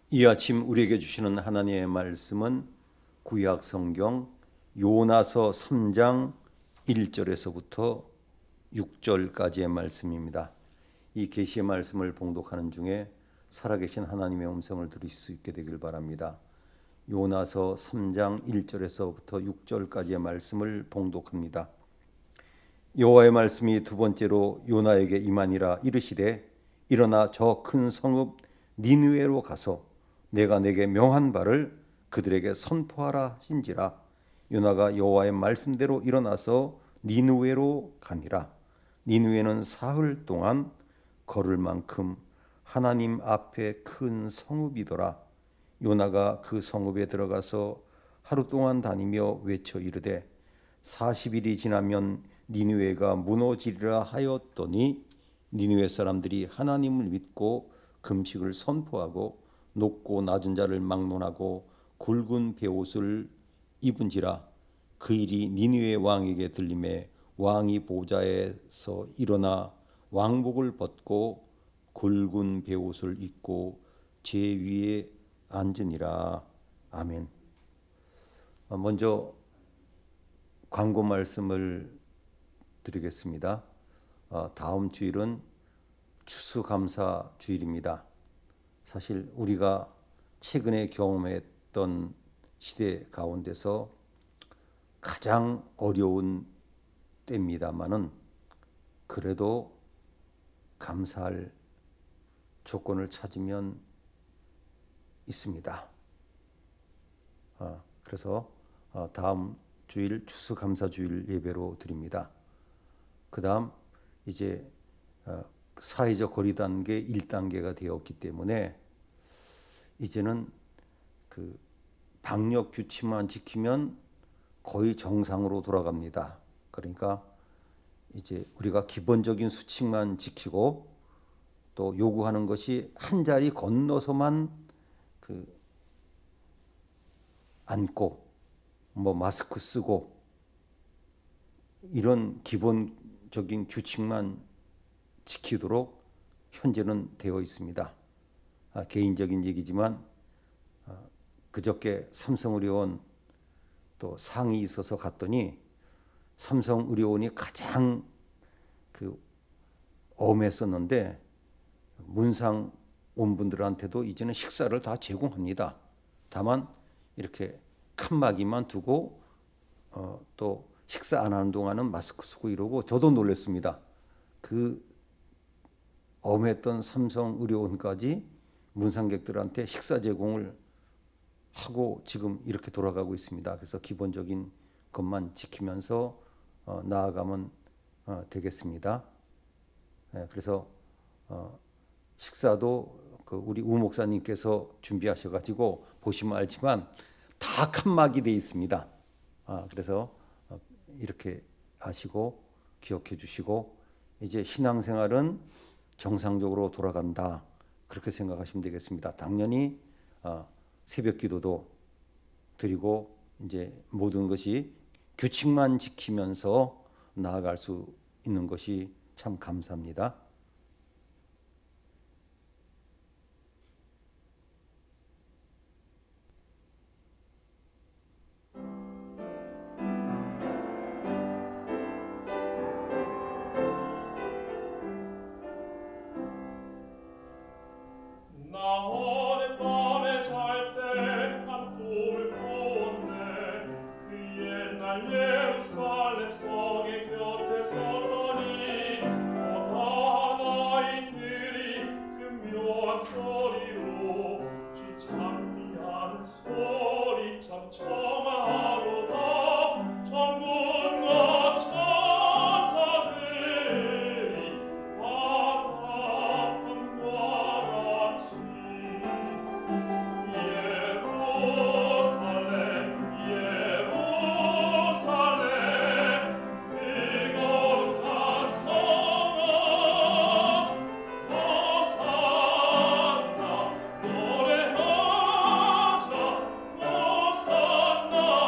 이 아침 우리에게 주시는 하나님의 말씀은 구약 성경 요나서 3장 1절에서부터 6절까지의 말씀입니다. 이 계시의 말씀을 봉독하는 중에 살아계신 하나님의 음성을 들으실 수 있게 되길 바랍니다. 요나서 3장 1절에서부터 6절까지의 말씀을 봉독합니다. 여호와의 말씀이 두 번째로 요나에게 임하니라. 이르시되 일어나 저 큰 성읍 니느웨로 가서 내가 내게 명한 바를 그들에게 선포하라 하신지라. 요나가 여호와의 말씀대로 일어나서 니느웨로 가니라. 니느웨는 사흘 동안 걸을 만큼 하나님 앞에 큰 성읍이더라. 요나가 그 성읍에 들어가서 하루 동안 다니며 외쳐 이르되 40일이 지나면 니느웨가 무너지리라 하였더니 니느웨 사람들이 하나님을 믿고 금식을 선포하고 높고 낮은 자를 막론하고 굵은 베옷을 입은지라. 그 일이 니느웨 왕에게 들림에 왕이 보좌에서 일어나 왕복을 벗고 굵은 베옷을 입고 제 위에 앉으니라. 아멘. 먼저 광고 말씀을 드리겠습니다. 다음 주일은 추수감사 주일입니다. 사실 우리가 최근에 경험했던 시대 가운데서 가장 어려운 때입니다마는 그래도 감사할 조건을 찾으면 있습니다. 그래서 다음 주일 추수감사 주일 예배로 드립니다. 그 다음 이제 사회적 거리 단계 1단계가 되었기 때문에 이제는 그 방역 규칙만 지키면 거의 정상으로 돌아갑니다. 그러니까 이제 우리가 기본적인 수칙만 지키고 또 요구하는 것이 한 자리 건너서만 앉고 마스크 쓰고 이런 기본적인 규칙만 지키도록 현재는 되어 있습니다. 개인적인 얘기지만 그저께 삼성의료원 또 상이 있어서 갔더니 삼성의료원이 가장 엄했었는데 문상 온 분들한테도 이제는 식사를 다 제공합니다. 다만 이렇게 칸막이만 두고 또 식사 안 하는 동안은 마스크 쓰고 이러고 저도 놀랐습니다. 그 엄했던 삼성의료원까지 문상객들한테 식사 제공을 하고 지금 이렇게 돌아가고 있습니다. 그래서 기본적인 것만 지키면서 나아가면 되겠습니다. 그래서 식사도 우리 우 목사님께서 준비하셔가지고 보시면 알지만 다 칸막이 돼 있습니다. 그래서 이렇게 아시고 기억해 주시고 이제 신앙생활은 정상적으로 돌아간다. 그렇게 생각하시면 되겠습니다. 당연히 새벽 기도도 드리고 이제 모든 것이 규칙만 지키면서 나아갈 수 있는 것이 참 감사합니다. 예루살렘 성의 곁에 섰더니 어떤 아이들이 그 묘한 소리로 쥐 찬미하는 소리 참 청아하도다. 천군과 천사들이 바닷변과 같이 호산나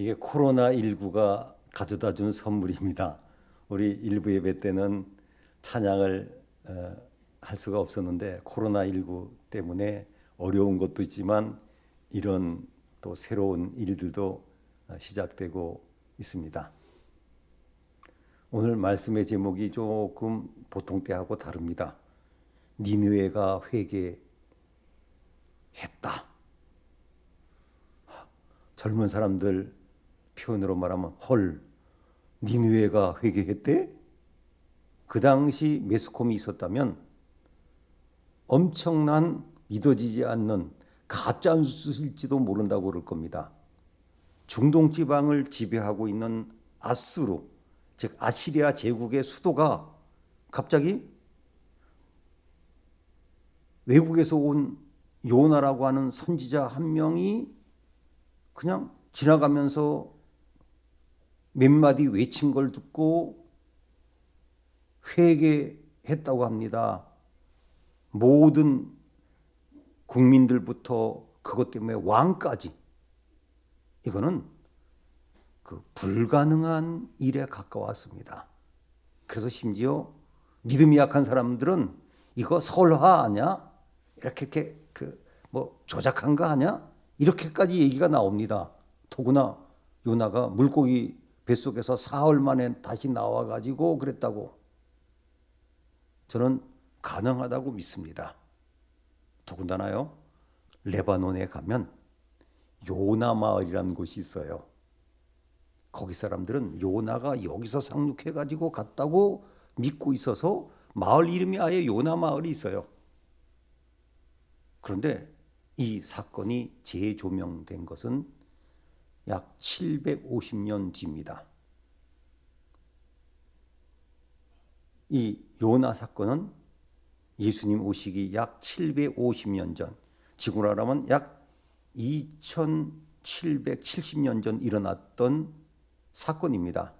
이게 코로나19가 가져다 준 선물입니다. 우리 일부 예배 때는 찬양을 할 수가 없었는데 코로나19 때문에 어려운 것도 있지만 이런 또 새로운 일들도 시작되고 있습니다. 오늘 말씀의 제목이 조금 보통 때하고 다릅니다. 니느웨가 회개했다. 젊은 사람들 표현으로 말하면 헐, 니느웨가 회개했대? 그 당시 매스컴이 있었다면 엄청난 믿어지지 않는 가짜 뉴스일지도 모른다고 그럴 겁니다. 중동 지방을 지배하고 있는 아수르, 즉 아시리아 제국의 수도가 갑자기 외국에서 온 요나라고 하는 선지자 한 명이 그냥 지나가면서 몇 마디 외친 걸 듣고 회개했다고 합니다. 모든 국민들부터 그것 때문에 왕까지, 이거는 그 불가능한 일에 가까웠습니다. 그래서 심지어 믿음이 약한 사람들은 이거 설화 아냐? 이렇게 뭐 조작한 거 아냐? 이렇게까지 얘기가 나옵니다. 더구나 요나가 물고기 뱃속에서 사흘 만에 다시 나와가지고 그랬다고. 저는 가능하다고 믿습니다. 더군다나요, 레바논에 가면 요나 마을이라는 곳이 있어요. 거기 사람들은 요나가 여기서 상륙해가지고 갔다고 믿고 있어서 마을 이름이 아예 요나 마을이 있어요. 그런데 이 사건이 재조명된 것은 약 750년 뒤입니다. 이 요나 사건은 예수님 오시기 약 750년 전, 지구로 말하면 약 2770년 전 일어났던 사건입니다.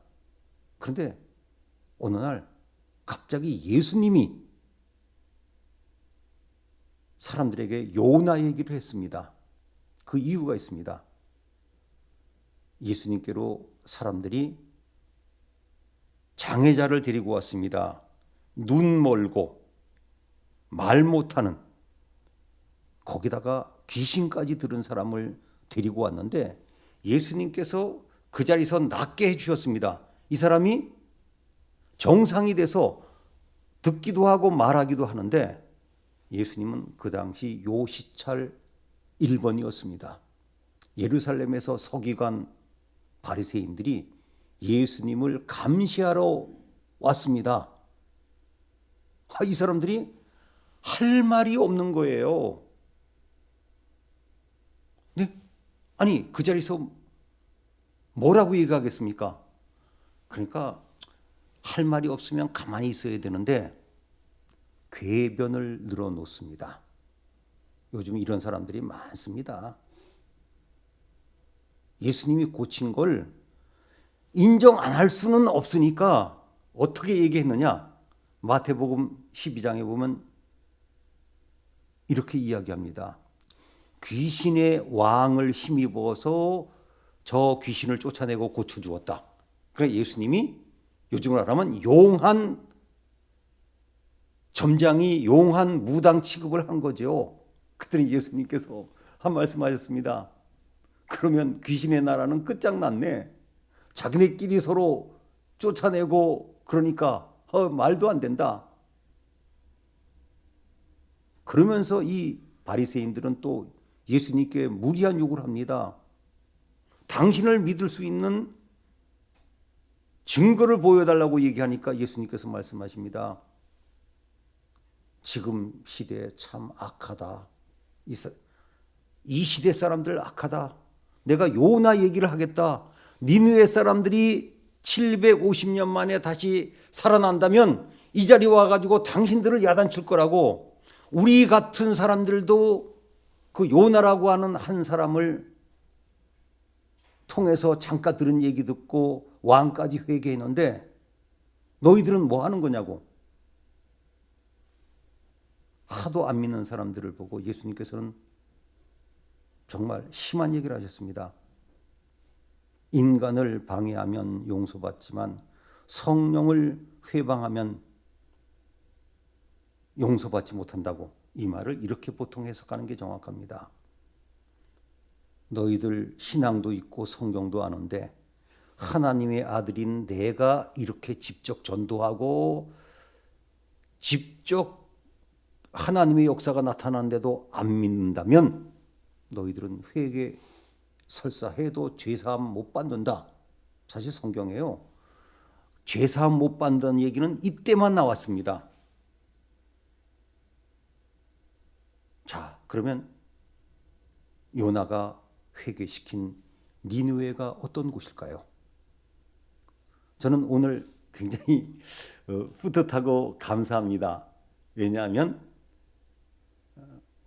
그런데 어느 날 갑자기 예수님이 사람들에게 요나 얘기를 했습니다. 그 이유가 있습니다. 예수님께로 사람들이 장애자를 데리고 왔습니다. 눈 멀고 말 못하는, 거기다가 귀신까지 들은 사람을 데리고 왔는데 예수님께서 그 자리에서 낫게 해주셨습니다. 이 사람이 정상이 돼서 듣기도 하고 말하기도 하는데 예수님은 그 당시 요 시찰 1번이었습니다. 예루살렘에서 서기관 바리새인들이 예수님을 감시하러 왔습니다. 이 사람들이 할 말이 없는 거예요. 네? 아니 그 자리에서 뭐라고 얘기하겠습니까? 그러니까 할 말이 없으면 가만히 있어야 되는데 궤변을 늘어놓습니다. 요즘 이런 사람들이 많습니다. 예수님이 고친 걸 인정 안 할 수는 없으니까 어떻게 얘기했느냐? 마태복음 12장에 보면 이렇게 이야기합니다. 귀신의 왕을 힘입어서 저 귀신을 쫓아내고 고쳐주었다. 그러니까 예수님이 요즘으로 말하면 용한 점장이 용한 무당 취급을 한 거죠. 그랬더니 예수님께서 한 말씀하셨습니다. 그러면 귀신의 나라는 끝장났네. 자기네끼리 서로 쫓아내고 그러니까 말도 안 된다. 그러면서 이 바리새인들은 또 예수님께 무리한 요구를 합니다. 당신을 믿을 수 있는 증거를 보여달라고 얘기하니까 예수님께서 말씀하십니다. 지금 시대에 참 악하다. 이 시대 사람들 악하다. 내가 요나 얘기를 하겠다. 니느웨 사람들이 750년 만에 다시 살아난다면 이 자리에 와가지고 당신들을 야단칠 거라고. 우리 같은 사람들도 그 요나라고 하는 한 사람을 통해서 잠깐 들은 얘기 듣고 왕까지 회개했는데 너희들은 뭐 하는 거냐고. 하도 안 믿는 사람들을 보고 예수님께서는 정말 심한 얘기를 하셨습니다. 인간을 방해하면 용서받지만 성령을 회방하면 용서받지 못한다고, 이 말을 이렇게 보통 해석하는 게 정확합니다. 너희들 신앙도 있고 성경도 아는데 하나님의 아들인 내가 이렇게 직접 전도하고 직접 하나님의 역사가 나타나는데도 안 믿는다면 너희들은 회개 설사해도 죄사함 못 받는다. 사실 성경에요, 죄사함 못 받는다는 얘기는 이때만 나왔습니다. 자, 그러면 요나가 회개시킨 니느웨가 어떤 곳일까요? 저는 오늘 굉장히 뿌듯하고 감사합니다. 왜냐하면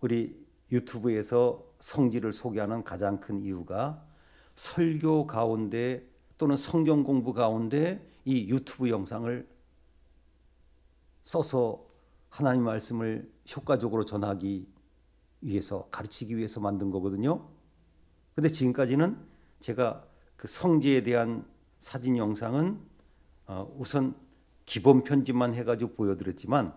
우리 유튜브에서 성지를 소개하는 가장 큰 이유가 설교 가운데 또는 성경 공부 가운데 이 유튜브 영상을 써서 하나님 말씀을 효과적으로 전하기 위해서, 가르치기 위해서 만든 거거든요. 근데 지금까지는 제가 그 성지에 대한 사진 영상은 우선 기본 편집만 해가지고 보여드렸지만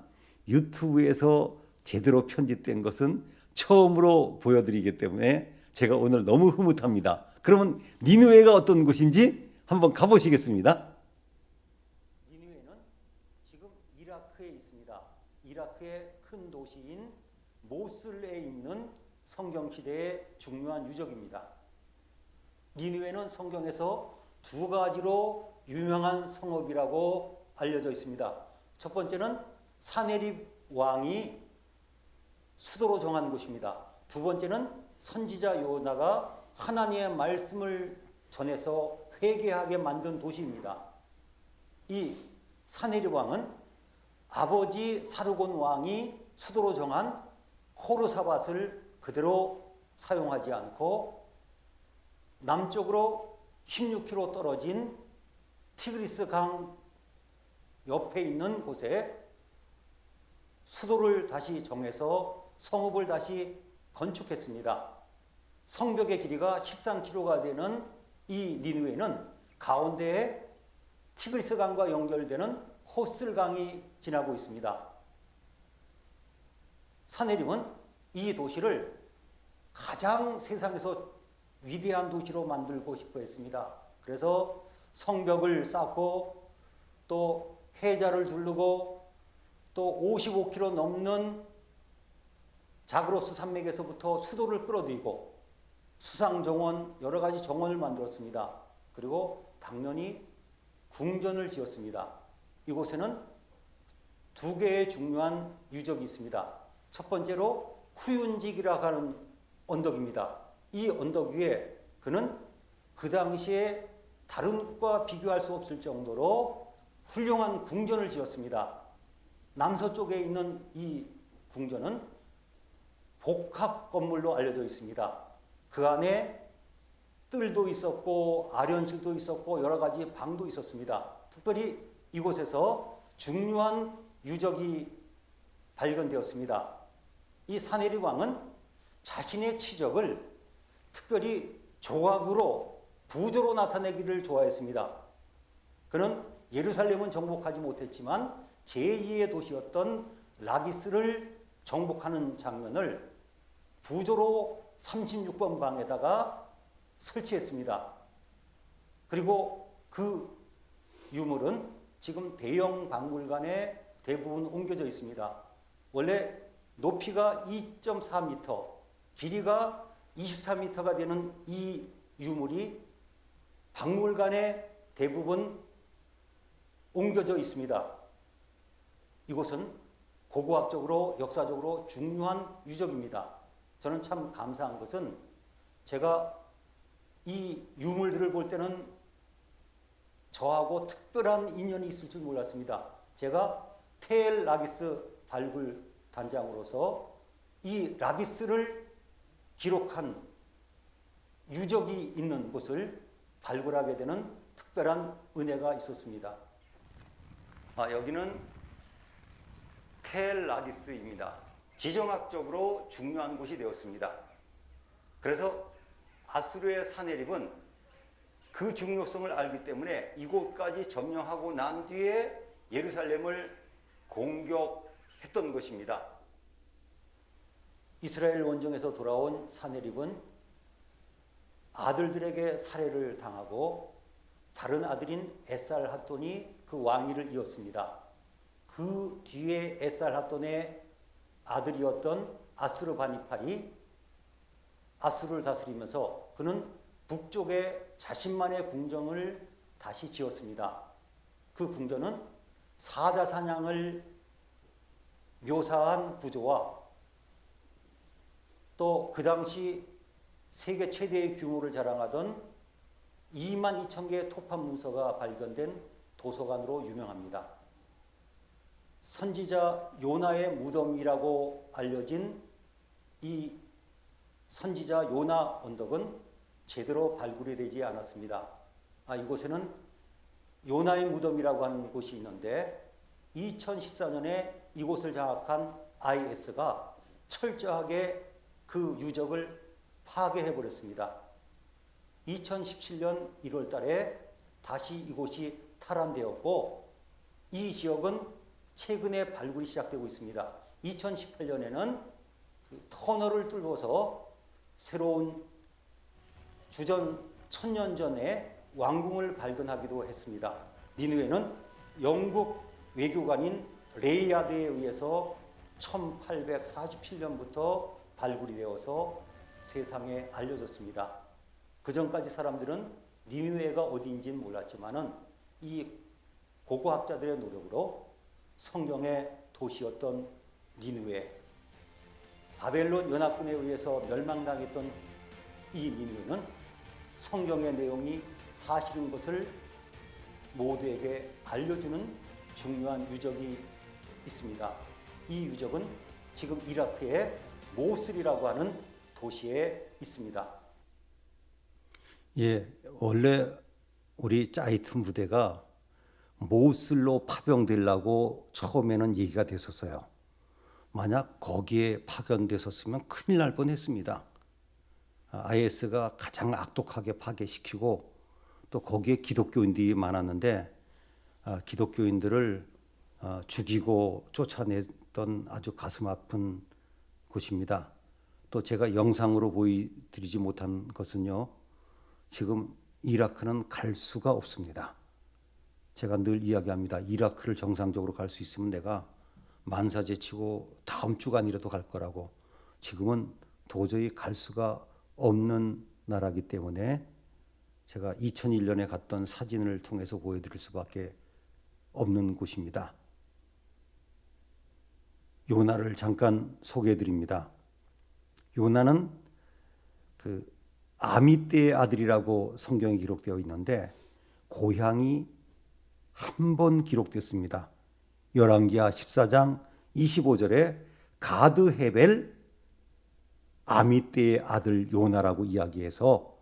유튜브에서 제대로 편집된 것은 처음으로 보여드리기 때문에 제가 오늘 너무 흐뭇합니다. 그러면 니느웨가 어떤 곳인지 한번 가보시겠습니다. 니느웨는 지금 이라크에 있습니다. 이라크의 큰 도시인 모슬에 있는 성경시대의 중요한 유적입니다. 니느웨는 성경에서 두 가지로 유명한 성읍이라고 알려져 있습니다. 첫 번째는 사네립 왕이 수도로 정한 곳입니다. 두 번째는 선지자 요나가 하나님의 말씀을 전해서 회개하게 만든 도시입니다. 이 사네립 왕은 아버지 사르곤 왕이 수도로 정한 코르사밧을 그대로 사용하지 않고 남쪽으로 16km 떨어진 티그리스 강 옆에 있는 곳에 수도를 다시 정해서 성읍을 다시 건축했습니다. 성벽의 길이가 13km가 되는 이 니느웨는 가운데에 티그리스 강과 연결되는 호슬 강이 지나고 있습니다. 사네립은 이 도시를 가장 세상에서 위대한 도시로 만들고 싶어 했습니다. 그래서 성벽을 쌓고 또 해자를 두르고 또 55km 넘는 자그로스 산맥에서부터 수도를 끌어들이고 수상정원, 여러 가지 정원을 만들었습니다. 그리고 당연히 궁전을 지었습니다. 이곳에는 두 개의 중요한 유적이 있습니다. 첫 번째로 쿠윤직이라고 하는 언덕입니다. 이 언덕 위에 그는 그 당시에 다른 곳과 비교할 수 없을 정도로 훌륭한 궁전을 지었습니다. 남서쪽에 있는 이 궁전은 복합 건물로 알려져 있습니다. 그 안에 뜰도 있었고 아련실도 있었고 여러 가지 방도 있었습니다. 특별히 이곳에서 중요한 유적이 발견되었습니다. 이 사네립 왕은 자신의 치적을 특별히 조각으로 부조로 나타내기를 좋아했습니다. 그는 예루살렘은 정복하지 못했지만 제2의 도시였던 라기스를 정복하는 장면을 부조로 36번 방에다가 설치했습니다. 그리고 그 유물은 지금 대형 박물관에 대부분 옮겨져 있습니다. 원래 높이가 2.4m, 길이가 24m가 되는 이 유물이 박물관에 대부분 옮겨져 있습니다. 이곳은 고고학적으로 역사적으로 중요한 유적입니다. 저는 참 감사한 것은 제가 이 유물들을 볼 때는 저하고 특별한 인연이 있을 줄 몰랐습니다. 제가 테엘 라기스 발굴 단장으로서 이 라기스를 기록한 유적이 있는 곳을 발굴하게 되는 특별한 은혜가 있었습니다. 여기는 테엘 라기스입니다. 지정학적으로 중요한 곳이 되었습니다. 그래서 아수르의 사네립은 그 중요성을 알기 때문에 이곳까지 점령하고 난 뒤에 예루살렘을 공격했던 것입니다. 이스라엘 원정에서 돌아온 사네립은 아들들에게 살해를 당하고 다른 아들인 에살핫돈이 그 왕위를 이었습니다. 그 뒤에 에살핫돈의 아들이었던 아수르바니팔이 아수르를 다스리면서 그는 북쪽에 자신만의 궁전을 다시 지었습니다. 그 궁전은 사자사냥을 묘사한 구조와 또 그 당시 세계 최대의 규모를 자랑하던 22,000개의 토판 문서가 발견된 도서관으로 유명합니다. 선지자 요나의 무덤이라고 알려진 이 선지자 요나 언덕은 제대로 발굴이 되지 않았습니다. 이곳에는 요나의 무덤이라고 하는 곳이 있는데 2014년에 이곳을 장악한 IS가 철저하게 그 유적을 파괴해버렸습니다. 2017년 1월 달에 다시 이곳이 탈환되었고 이 지역은 최근에 발굴이 시작되고 있습니다. 2018년에는 터널을 뚫어서 새로운 주전 1000년 전에 왕궁을 발견하기도 했습니다. 니느웨는 영국 외교관인 레이야드에 의해서 1847년부터 발굴이 되어서 세상에 알려졌습니다. 그 전까지 사람들은 니느웨가 어디인지는 몰랐지만은 이 고고학자들의 노력으로 성경의 도시였던 니느웨, 바벨론 연합군에 의해서 멸망당했던 이 니느웨는 성경의 내용이 사실인 것을 모두에게 알려주는 중요한 유적이 있습니다. 이 유적은 지금 이라크의 모슬이라고 하는 도시에 있습니다. 예, 원래 우리 짜이트 부대가 모슬로 파병되려고 처음에는 얘기가 됐었어요. 만약 거기에 파견됐었으면 큰일 날 뻔했습니다. IS가 가장 악독하게 파괴시키고 또 거기에 기독교인들이 많았는데 기독교인들을 죽이고 쫓아냈던 아주 가슴 아픈 곳입니다. 또 제가 영상으로 보여드리지 못한 것은요, 지금 이라크는 갈 수가 없습니다. 제가 늘 이야기합니다. 이라크를 정상적으로 갈 수 있으면 내가 만사제치고 다음 주간이라도 갈 거라고. 지금은 도저히 갈 수가 없는 나라이기 때문에 제가 2001년에 갔던 사진을 통해서 보여드릴 수밖에 없는 곳입니다. 요나를 잠깐 소개해드립니다. 요나는 그 아미떼의 아들이라고 성경에 기록되어 있는데 고향이 한 번 기록됐습니다. 열왕기하 14장 25절에 가드 헤벨 아미떼의 아들 요나라고 이야기해서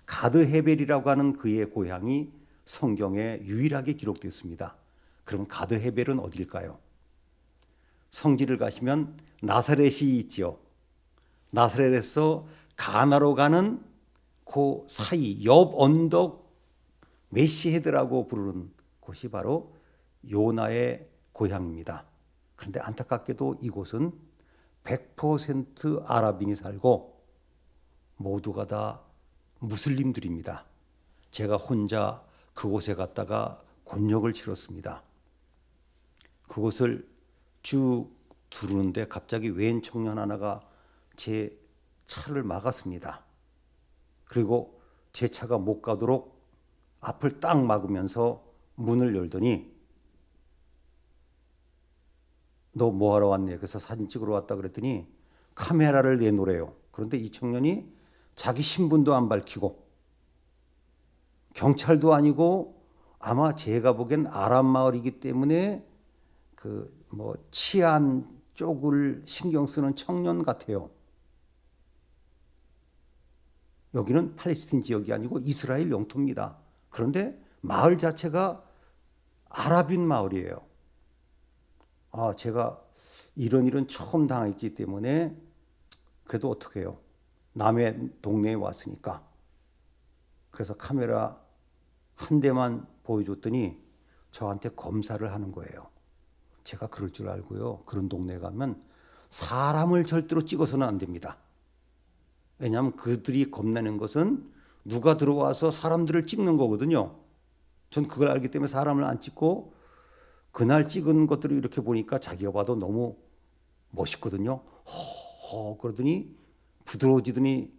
가드 헤벨이라고 하는 그의 고향이 성경에 유일하게 기록됐습니다. 그럼 가드 헤벨은 어딜까요? 성지를 가시면 나사렛이 있지요. 나사렛에서 가나로 가는 그 사이 옆 언덕 메시헤드라고 부르는 곳이 바로 요나의 고향입니다. 그런데 안타깝게도 이곳은 100% 아랍인이 살고 모두가 다 무슬림들입니다. 제가 혼자 그곳에 갔다가 곤욕을 치렀습니다. 그곳을 쭉 두르는데 갑자기 웬 청년 하나가 제 차를 막았습니다. 그리고 제 차가 못 가도록 앞을 딱 막으면서 문을 열더니 너 뭐하러 왔니? 그래서 사진 찍으러 왔다 그랬더니 카메라를 내놓으래요. 그런데 이 청년이 자기 신분도 안 밝히고 경찰도 아니고 아마 제가 보기엔 아랍 마을이기 때문에 그 뭐 치안 쪽을 신경 쓰는 청년 같아요. 여기는 팔레스틴 지역이 아니고 이스라엘 영토입니다. 그런데 마을 자체가 아랍인 마을이에요. 제가 이런 일은 처음 당했기 때문에 그래도 어떡해요. 남의 동네에 왔으니까. 그래서 카메라 한 대만 보여줬더니 저한테 검사를 하는 거예요. 제가 그럴 줄 알고요. 그런 동네 가면 사람을 절대로 찍어서는 안 됩니다. 왜냐하면 그들이 겁내는 것은 누가 들어와서 사람들을 찍는 거거든요. 전 그걸 알기 때문에 사람을 안 찍고 그날 찍은 것들을 이렇게 보니까 자기가 봐도 너무 멋있거든요. 허 그러더니 부드러워지더니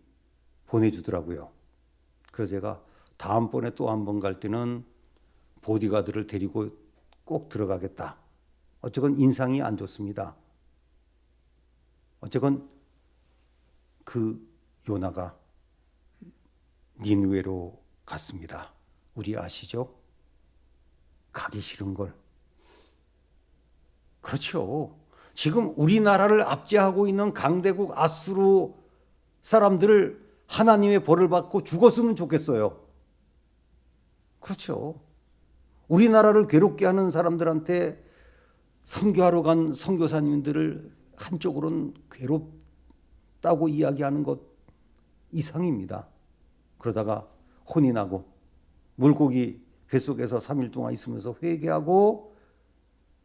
보내주더라고요. 그래서 제가 다음번에 또 한 번 갈 때는 보디가드를 데리고 꼭 들어가겠다. 어쨌건 인상이 안 좋습니다. 어쨌건 그 요나가 니느웨로 갔습니다. 우리 아시죠? 가기 싫은 걸. 그렇죠. 지금 우리나라를 압제하고 있는 강대국 아수르 사람들을 하나님의 벌을 받고 죽었으면 좋겠어요. 그렇죠. 우리나라를 괴롭게 하는 사람들한테 선교하러 간 선교사님들을 한쪽으로는 괴롭다고 이야기하는 것 이상입니다. 그러다가 혼이 나고 물고기 뱃속에서 3일 동안 있으면서 회개하고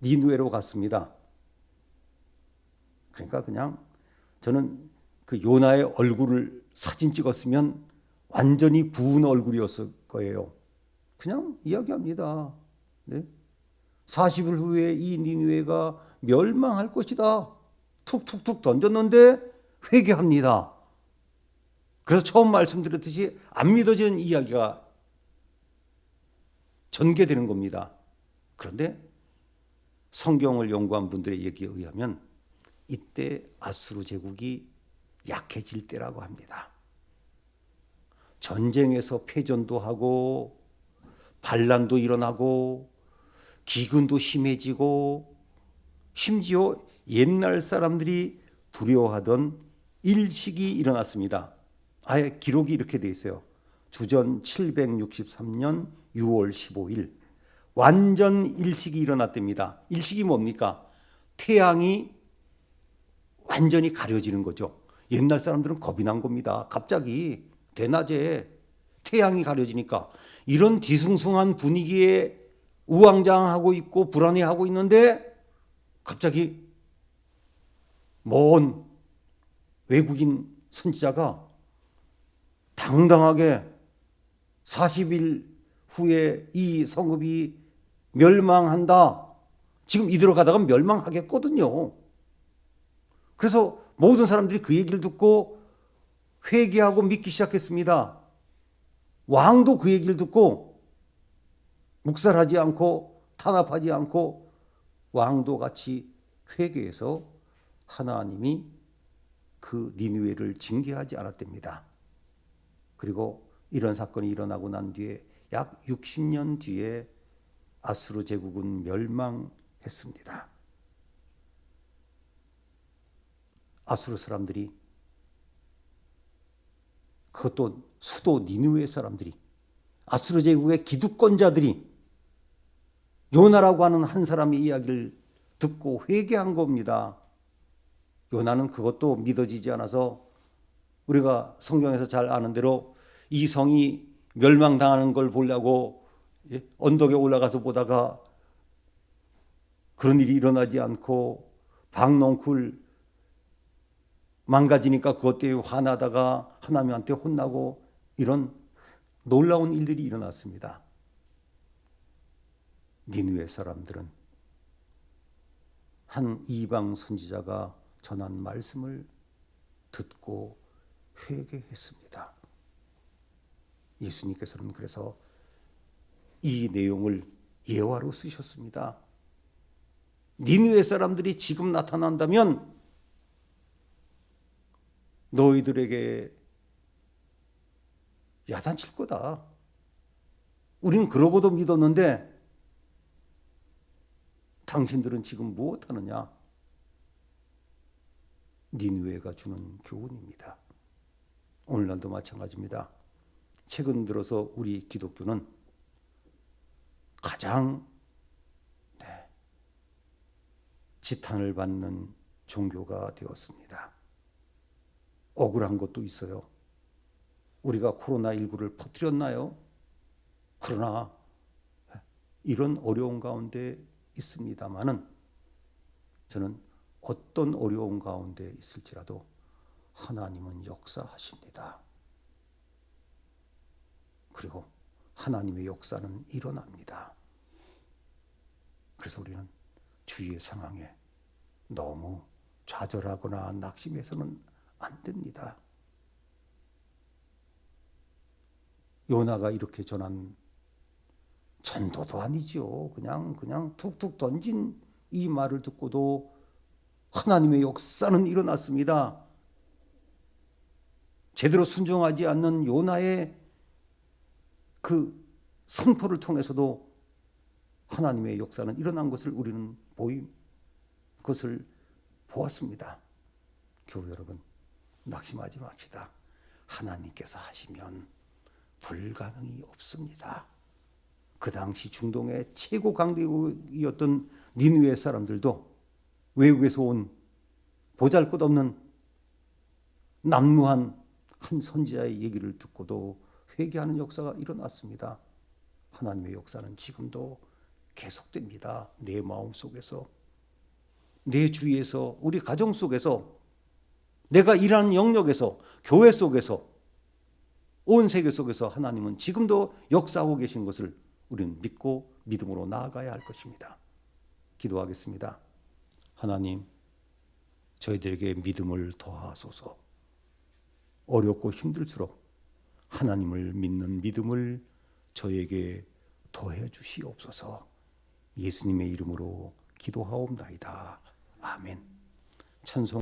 니느웨로 갔습니다. 그러니까 그냥 저는 그 요나의 얼굴을 사진 찍었으면 완전히 부은 얼굴이었을 거예요. 그냥 이야기합니다. 네? 40일 후에 이 니느웨가 멸망할 것이다. 툭툭툭 던졌는데 회개합니다. 그래서 처음 말씀드렸듯이 안 믿어지는 이야기가 전개되는 겁니다. 그런데 성경을 연구한 분들의 얘기에 의하면 이때 아수르 제국이 약해질 때라고 합니다. 전쟁에서 패전도 하고 반란도 일어나고 기근도 심해지고 심지어 옛날 사람들이 두려워하던 일식이 일어났습니다. 아예 기록이 이렇게 돼 있어요. 주전 763년 6월 15일 완전 일식이 일어났답니다. 일식이 뭡니까? 태양이 완전히 가려지는 거죠. 옛날 사람들은 겁이 난 겁니다. 갑자기 대낮에 태양이 가려지니까 이런 뒤숭숭한 분위기에 우왕좌왕하고 있고 불안해하고 있는데 갑자기 먼 외국인 선지자가 당당하게 40일 후에 이 성읍이 멸망한다. 지금 이대로 가다가 멸망하겠거든요. 그래서 모든 사람들이 그 얘기를 듣고 회개하고 믿기 시작했습니다. 왕도 그 얘기를 듣고 묵살하지 않고 탄압하지 않고 왕도 같이 회개해서 하나님이 그 니느웨를 징계하지 않았답니다. 그리고 이런 사건이 일어나고 난 뒤에 약 60년 뒤에 아수르 제국은 멸망했습니다. 아수르 사람들이 그것도 수도 니느웨 사람들이 아수르 제국의 기득권자들이 요나라고 하는 한 사람의 이야기를 듣고 회개한 겁니다. 요나는 그것도 믿어지지 않아서 우리가 성경에서 잘 아는 대로 이 성이 멸망당하는 걸 보려고 언덕에 올라가서 보다가 그런 일이 일어나지 않고 박농쿨 망가지니까 그것 때문에 화나다가 하나님한테 혼나고 이런 놀라운 일들이 일어났습니다. 니느웨 사람들은 한 이방 선지자가 전한 말씀을 듣고 회개했습니다. 예수님께서는 그래서 이 내용을 예화로 쓰셨습니다. 니느웨 사람들이 지금 나타난다면 너희들에게 야단칠 거다. 우린 그러고도 믿었는데 당신들은 지금 무엇하느냐? 니느웨가 주는 교훈입니다. 오늘날도 마찬가지입니다. 최근 들어서 우리 기독교는 가장 지탄을 받는 종교가 되었습니다. 억울한 것도 있어요. 우리가 코로나19를 퍼뜨렸나요? 그러나 이런 어려운 가운데 있습니다마는 저는 어떤 어려운 가운데 있을지라도 하나님은 역사하십니다. 그리고 하나님의 역사는 일어납니다. 그래서 우리는 주위의 상황에 너무 좌절하거나 낙심해서는 안 됩니다. 요나가 이렇게 전한 전도도 아니죠. 그냥 툭툭 던진 이 말을 듣고도 하나님의 역사는 일어났습니다. 제대로 순종하지 않는 요나의 그 선포를 통해서도 하나님의 역사는 일어난 것을 우리는 그것을 보았습니다. 교우 여러분, 낙심하지 맙시다. 하나님께서 하시면 불가능이 없습니다. 그 당시 중동의 최고 강대국이었던 니느웨 사람들도 외국에서 온 보잘것없는 남루한 한 선지자의 얘기를 듣고도 회개하는 역사가 일어났습니다. 하나님의 역사는 지금도 계속됩니다. 내 마음 속에서, 내 주위에서, 우리 가정 속에서, 내가 일하는 영역에서, 교회 속에서, 온 세계 속에서 하나님은 지금도 역사하고 계신 것을 우리는 믿고 믿음으로 나아가야 할 것입니다. 기도하겠습니다. 하나님, 저희들에게 믿음을 더하소서. 어렵고 힘들수록 하나님을 믿는 믿음을 저에게 더해 주시옵소서. 예수님의 이름으로 기도하옵나이다. 아멘. 찬송